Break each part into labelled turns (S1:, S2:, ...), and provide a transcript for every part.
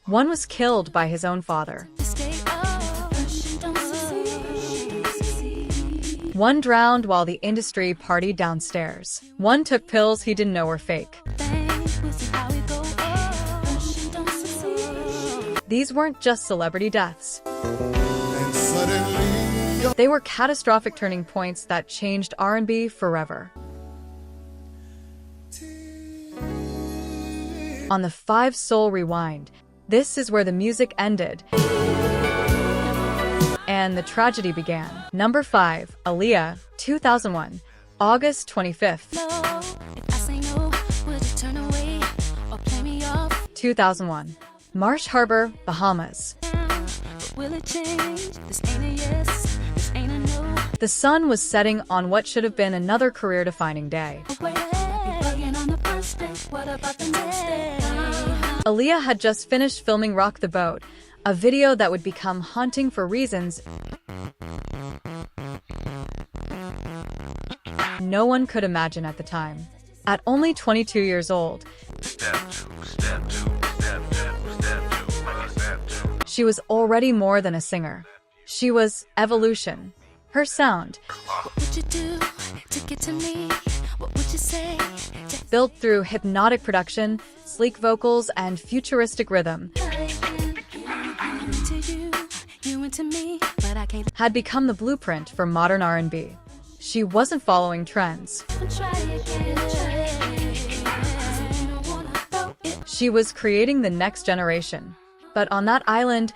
S1: One was killed by his own father. One drowned while the industry partied downstairs. One took pills he didn't know were fake. These weren't just celebrity deaths. They were catastrophic turning points that changed R&B forever. On the 5 Soul Rewind, this is where the music ended and the tragedy began. Number 5, Aaliyah, 2001, August 25th. 2001, Marsh Harbor, Bahamas. The sun was setting on what should have been another career-defining day. Aaliyah had just finished filming Rock the Boat, a video that would become haunting for reasons no one could imagine at the time. At only 22 years old, she was already more than a singer. She was evolution. Her sound, built through hypnotic production, sleek vocals, and futuristic rhythm, had become the blueprint for modern R&B. She wasn't following trends. She was creating the next generation. But on that island,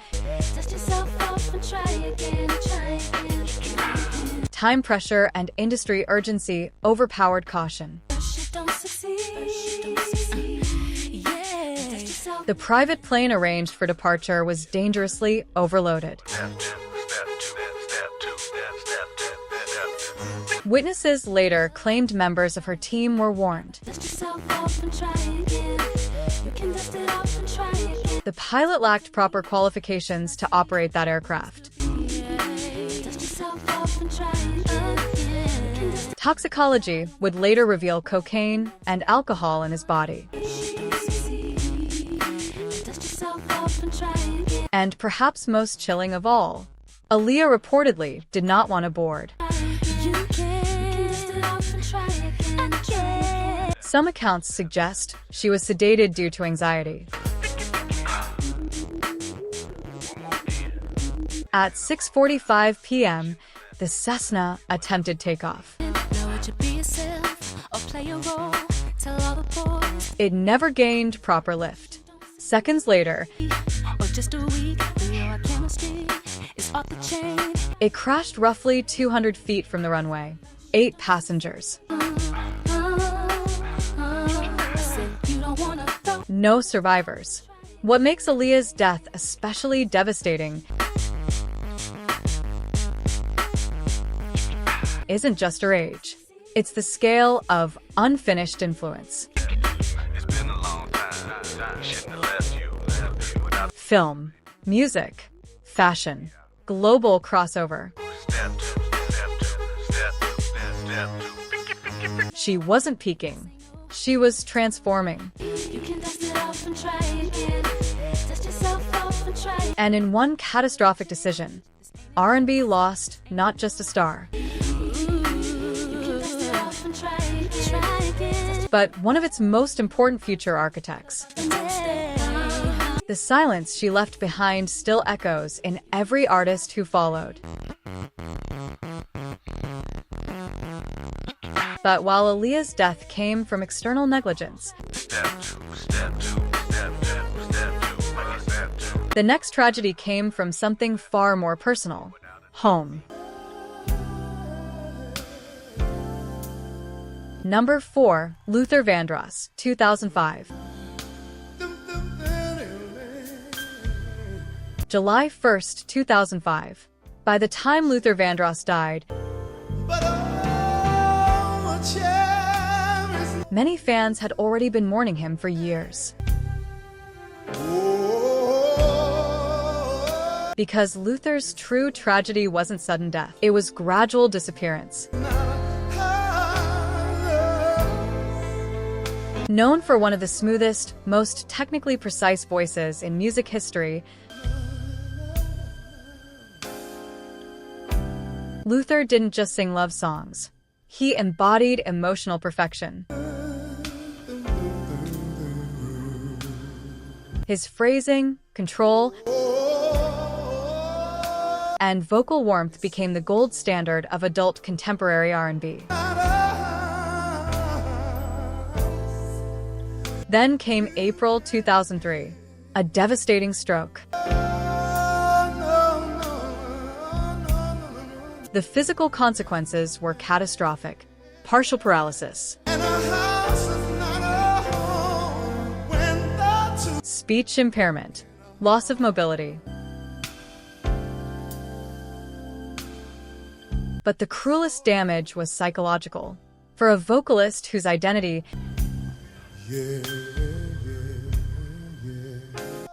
S1: time pressure and industry urgency overpowered caution. The private plane arranged for departure was dangerously overloaded. Witnesses later claimed members of her team were warned. The pilot lacked proper qualifications to operate that aircraft. Toxicology would later reveal cocaine and alcohol in his body. And perhaps most chilling of all, Aaliyah reportedly did not want to board. Some accounts suggest she was sedated due to anxiety. At 6:45 p.m., the Cessna attempted takeoff. It never gained proper lift. Seconds later, it crashed roughly 200 feet from the runway. 8 passengers. No survivors. What makes Aaliyah's death especially devastating isn't just her age. It's the scale of unfinished influence. Film, music, fashion, global crossover. She wasn't peaking. She was transforming. And in one catastrophic decision, R&B lost not just a star, but one of its most important future architects. The silence she left behind still echoes in every artist who followed. But while Aaliyah's death came from external negligence, the next tragedy came from something far more personal: home. Number 4, Luther Vandross, 2005. July 1st, 2005. By the time Luther Vandross died, many fans had already been mourning him for years. Because Luther's true tragedy wasn't sudden death, it was gradual disappearance. Known for one of the smoothest, most technically precise voices in music history, Luther didn't just sing love songs. He embodied emotional perfection. His phrasing, control, and vocal warmth became the gold standard of adult contemporary R&B. Then came April 2003, a devastating stroke. The physical consequences were catastrophic. Partial paralysis, speech impairment, loss of mobility. But the cruelest damage was psychological. For a vocalist whose identity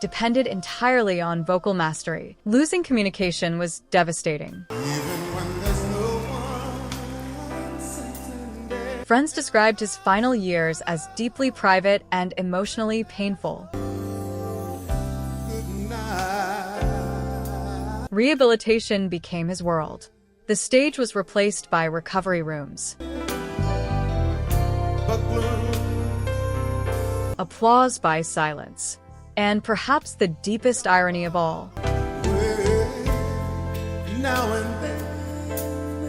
S1: depended entirely on vocal mastery, losing communication was devastating. Friends described his final years as deeply private and emotionally painful. Rehabilitation became his world. The stage was replaced by recovery rooms. Applause by silence. And perhaps the deepest irony of all,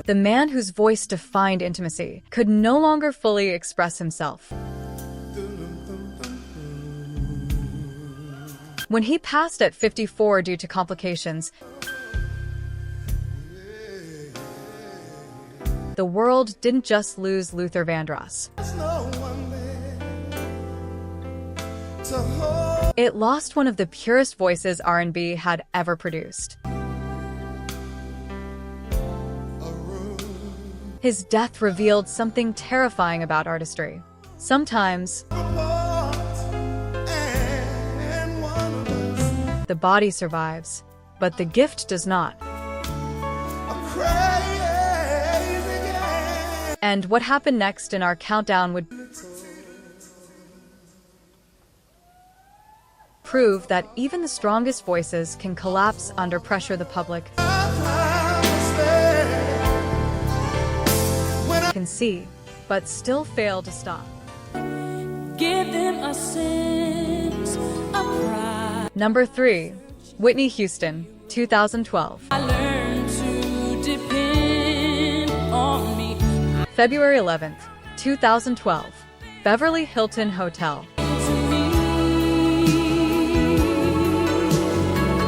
S1: the man whose voice defined intimacy could no longer fully express himself. When he passed at 54 due to complications, the world didn't just lose Luther Vandross. It lost one of the purest voices R&B had ever produced. His death revealed something terrifying about artistry. Sometimes, the body survives, but the gift does not. And what happened next in our countdown would prove that even the strongest voices can collapse under pressure. The public can see, but still fail to stop.
S2: Give them a sense of pride.
S1: Number 3. Whitney Houston, 2012.
S2: I learned to depend on me.
S1: February 11th, 2012. Beverly Hilton Hotel.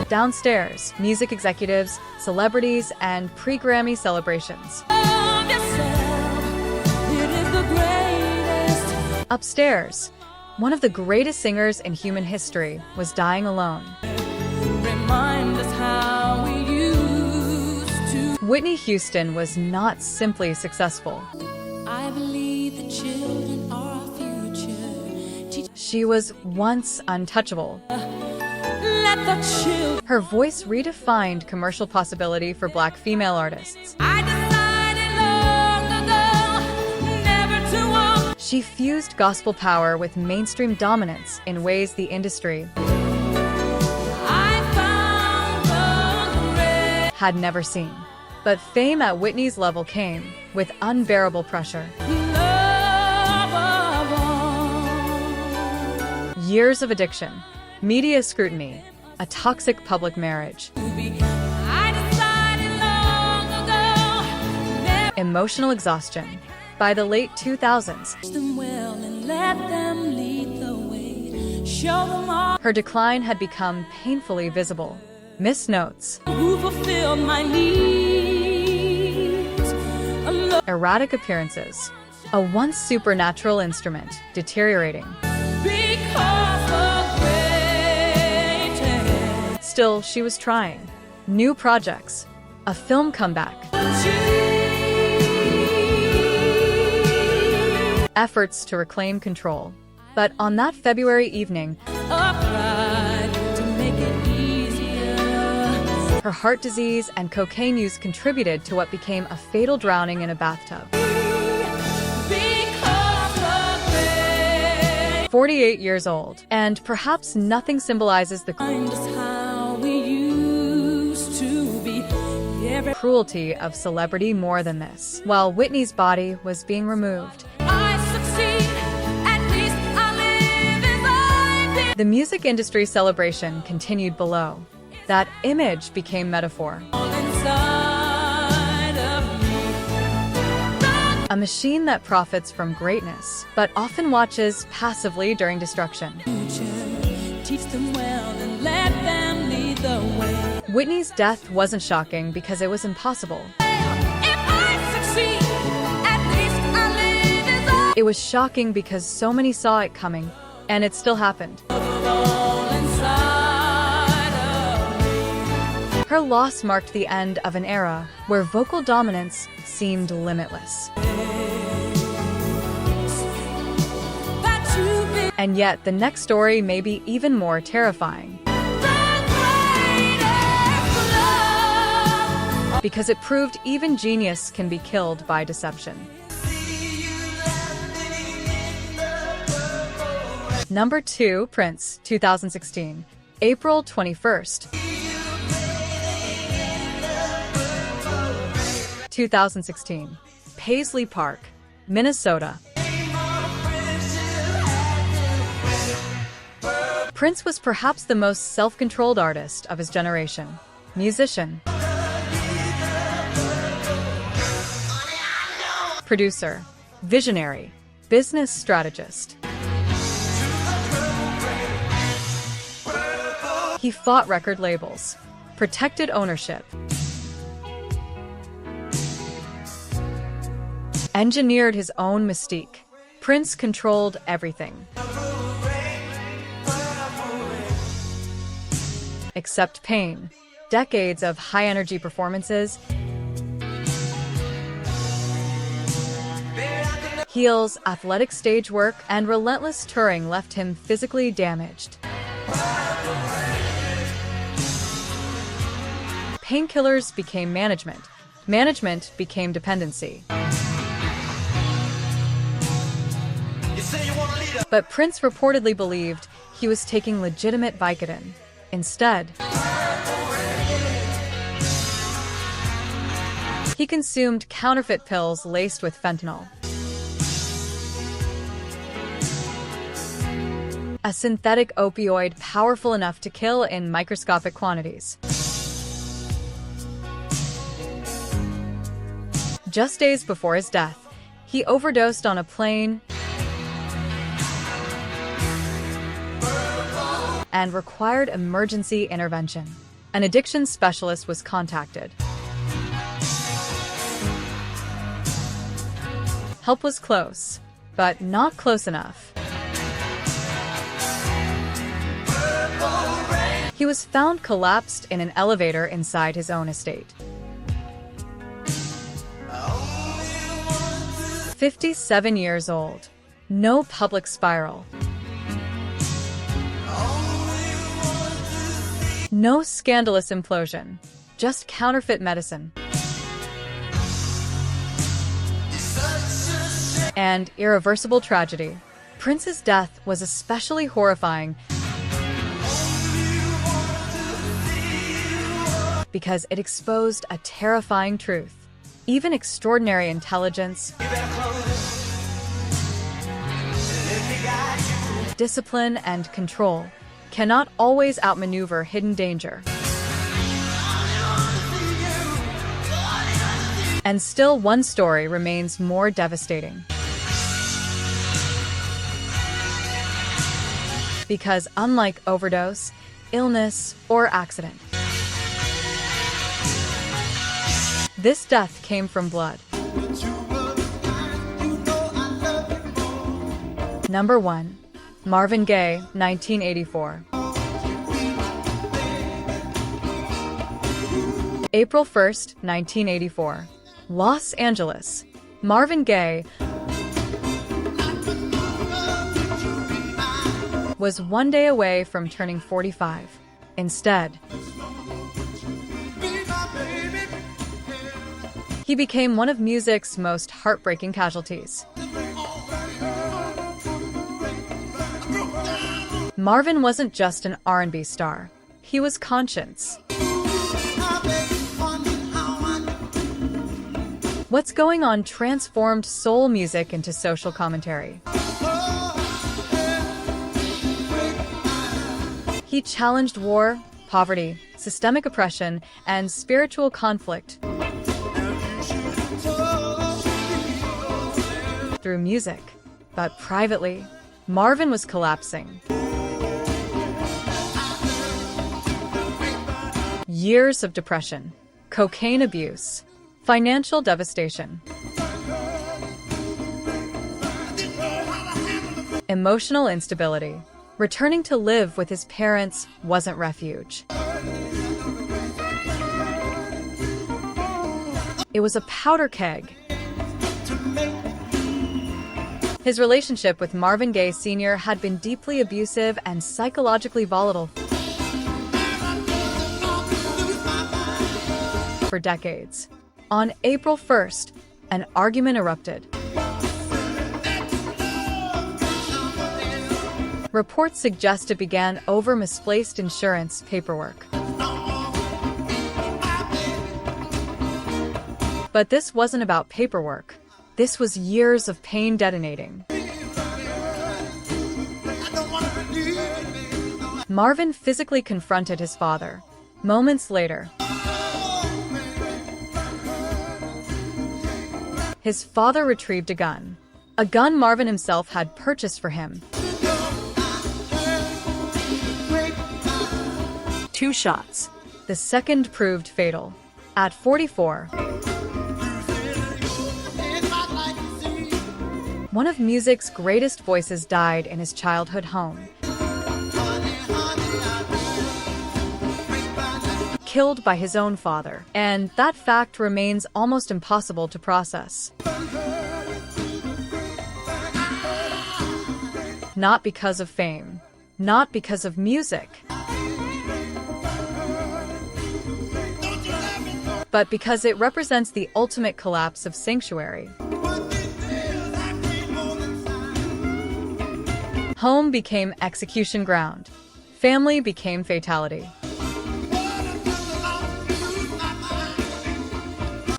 S1: Downstairs, music executives, celebrities, and pre-Grammy celebrations. Upstairs, one of the greatest singers in human history was dying alone.
S2: Remind us how we used to.
S1: Whitney Houston was not simply successful.
S2: I believe the children are our future.
S1: She was once untouchable.
S2: Let the children.
S1: Her voice redefined commercial possibility for Black female artists.
S2: I decided long ago never to walk.
S1: She fused gospel power with mainstream dominance in ways the industry had never seen. But fame at Whitney's level came with unbearable pressure. Years of addiction, media scrutiny, a toxic public marriage, emotional exhaustion. By the late 2000s, her decline had become painfully visible. Missed notes, erratic appearances, a once supernatural instrument deteriorating. Still, she was trying. New projects, a film comeback, efforts to reclaim control. But on that February evening, her heart disease and cocaine use contributed to what became a fatal drowning in a bathtub. 48 years old, and perhaps nothing symbolizes the
S2: How we used to be.
S1: cruelty of celebrity more than this. While Whitney's body was being removed,
S2: I succeed, at least I live as I did.
S1: the music industry celebration continued below. That image became metaphor.
S2: Inside of me.
S1: A machine that profits from greatness, but often watches passively during destruction.
S2: Teach them well and let them lead the way.
S1: Whitney's death wasn't shocking because it was impossible.
S2: If I succeed, at least I live as I
S1: It was shocking because so many saw it coming, and it still happened.
S2: all inside of me.
S1: Her loss marked the end of an era where vocal dominance seemed limitless.
S2: That you've been
S1: And yet, the next story may be even more terrifying, because it proved even genius can be killed by deception. Number 2, Prince, 2016, April 21st. 2016, Paisley Park, Minnesota. Prince was perhaps the most self-controlled artist of his generation. Musician, producer, visionary, business strategist. He fought record labels, protected ownership, engineered his own mystique. Prince controlled everything, except pain. Decades of high-energy performances, heels, athletic stage work, and relentless touring left him physically damaged. Painkillers became management. Management became dependency. But Prince reportedly believed he was taking legitimate Vicodin. Instead, he consumed counterfeit pills laced with fentanyl, a synthetic opioid powerful enough to kill in microscopic quantities. Just days before his death, he overdosed on a plane and required emergency intervention. An addiction specialist was contacted. Help was close, but not close enough. He was found collapsed in an elevator inside his own estate. 57 years old. No public spiral. No scandalous implosion. Just counterfeit medicine. And irreversible tragedy. Prince's death was especially horrifying because it exposed a terrifying truth. Even extraordinary intelligence, discipline, and control cannot always outmaneuver hidden danger. And still, one story remains more devastating. Because unlike overdose, illness, or accident, this death came from blood. Number 1. Marvin Gaye, 1984. April 1st, 1984. Los Angeles. Marvin Gaye was one day away from turning 45. Instead, he became one of music's most heartbreaking casualties. Marvin wasn't just an R&B star. He was conscience. What's Going On transformed soul music into social commentary. He challenged war, poverty, systemic oppression, and spiritual conflict through music. But privately, Marvin was collapsing. Years of depression, cocaine abuse, financial devastation, emotional instability. Returning to live with his parents wasn't refuge. It was a powder keg. His relationship with Marvin Gaye Sr. had been deeply abusive and psychologically volatile for decades. On April 1st, an argument erupted. Reports suggest it began over misplaced insurance paperwork. But this wasn't about paperwork. This was years of pain detonating. Marvin physically confronted his father. Moments later, his father retrieved a gun Marvin himself had purchased for him. 2 shots. The second proved fatal. At 44, one of music's greatest voices died in his childhood home. Killed by his own father. And that fact remains almost impossible to process. Not because of fame. Not because of music. But because it represents the ultimate collapse of sanctuary. Home became execution ground. Family became fatality.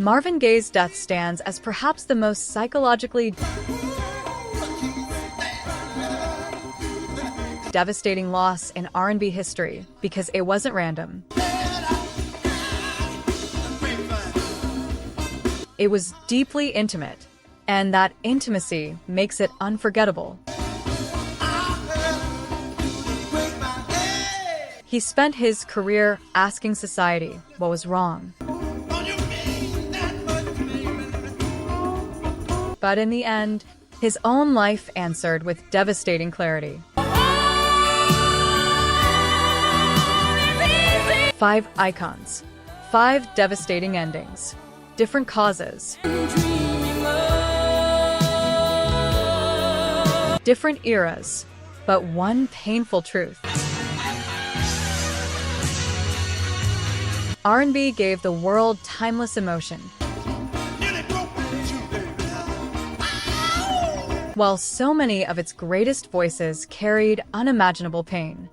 S1: Marvin Gaye's death stands as perhaps the most psychologically devastating loss in R&B history because it wasn't random. It was deeply intimate, and that intimacy makes it unforgettable. He spent his career asking society what was wrong. But in the end, his own life answered with devastating clarity. 5 icons, 5 devastating endings, different causes, different eras, but one painful truth. R&B gave the world timeless emotion, while so many of its greatest voices carried unimaginable pain.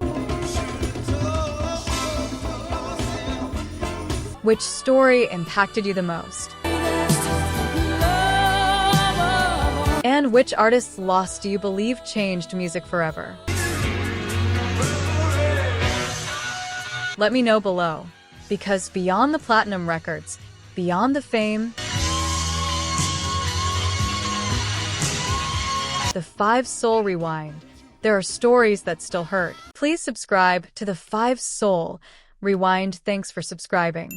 S1: Which story impacted you the most? And which artist's loss do you believe changed music forever? Let me know below, because beyond the platinum records, beyond the fame, the 5 Soul Rewind, there are stories that still hurt. Please subscribe to the 5 Soul Rewind. Thanks for subscribing.